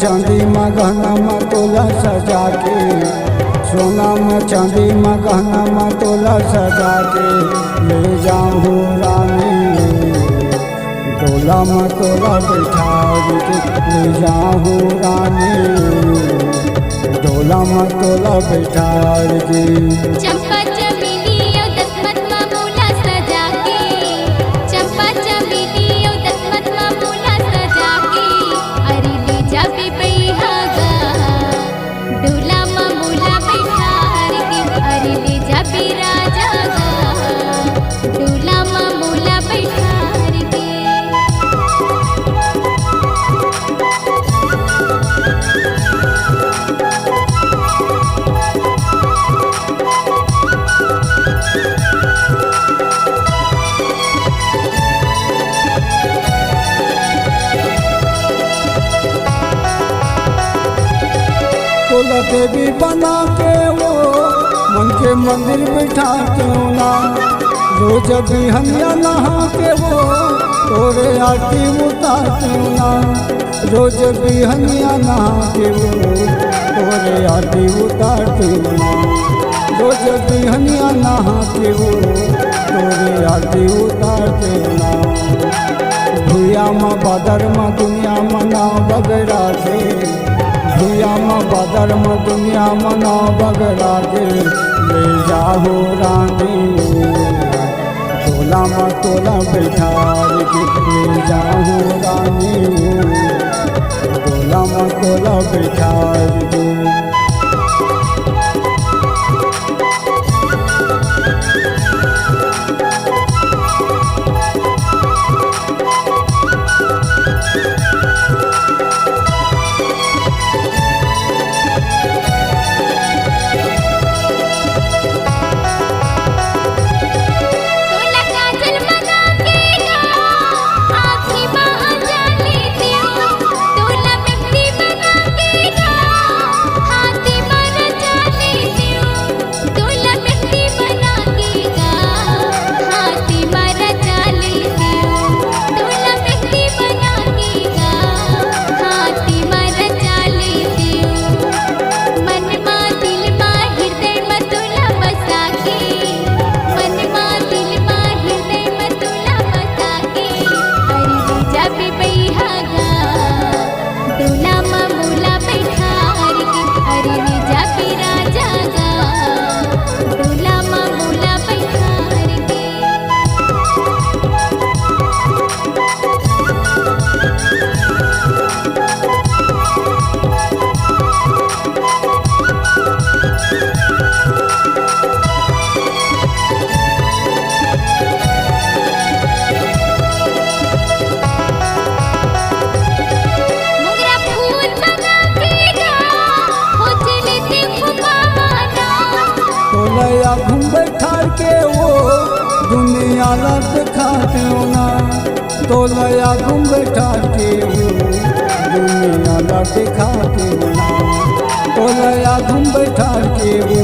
चांदी में गहना में तोला सजा के, सोना में चांदी में गहना में तोला सजा के ले जाऊँ रानी, डोला में तोला बैठा के ले जाऊँ रानी, डोला में तोला बैठा के। चंपा चमेली और दसमत माँ मोला सजा के, चंपा चमेली और दसमत माँ मोला सजा के, अरे ले जा पिपैया गा, डोला माँ मोला बैठार के, अरे ले जा राजा गा, डोला माँ मोला बैठार के। तोला देवी बना के वो मन के मंदिर बैठा के ना, रोज बिहनिया नहा के वो तोरे आरती उतारते ना, रोज बिहनिया नहा के वो तोरे आरती उतारते ना, रोज बिहनिया नहा के वो तोरे आरती उतारते ना। भूया माँ बादर माँ दुनिया मना बगड़ा के, भूया माँ बादर माँ दुनिया मना बगड़ा के ले जाओ रानी, डोला माँ तोला बैठा के ले जाओ रानी, डोला माँ तोला बैठा के। घूम बैठा के वो दुनिया दिखाते ना, तोलया घूम बैठा के वो दुनिया दिखाते ना, तोलया घूम बैठा के वो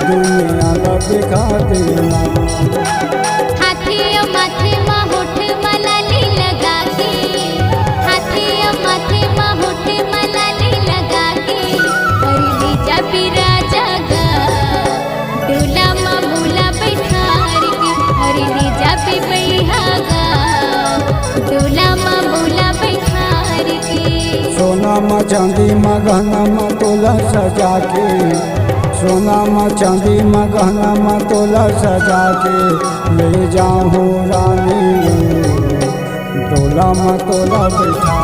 दुनिया दिखाते ना। हाथी माथे माँ होठ मलाली लगा के, हाथी माथे माँ होठ मलाली लगा के, अरे ले जा राजा गा, डोला माँ मोला बैठार के, अरे ले जा पिपैया गा, डोला माँ मोला बैठार के। सोना माँ चांदी माँ गहना माँ तोला सजा के, सोना माँ चांदी माँ गहना माँ तोला सजा के ले जाऊँ रानी, डोला माँ तोला बैठा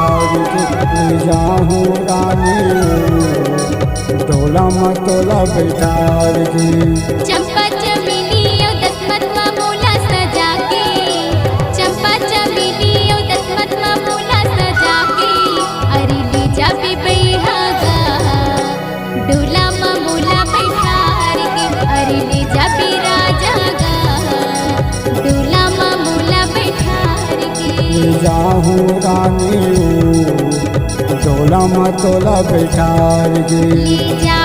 के ले जाऊँ रानी, डोला माँ तोला बैठा के। चंपा चमेली और दसमत माँ मोला सजा के, चंपा चमेली और दसमत माँ मोला सजा के, अरे ले जा पिपैया गा, डोला माँ मोला बैठार के, अरे ले जा राजा गा, डोला माँ मोला बैठार के। ले जाऊँ रानी, डोला माँ तोला बैठा के। ले जा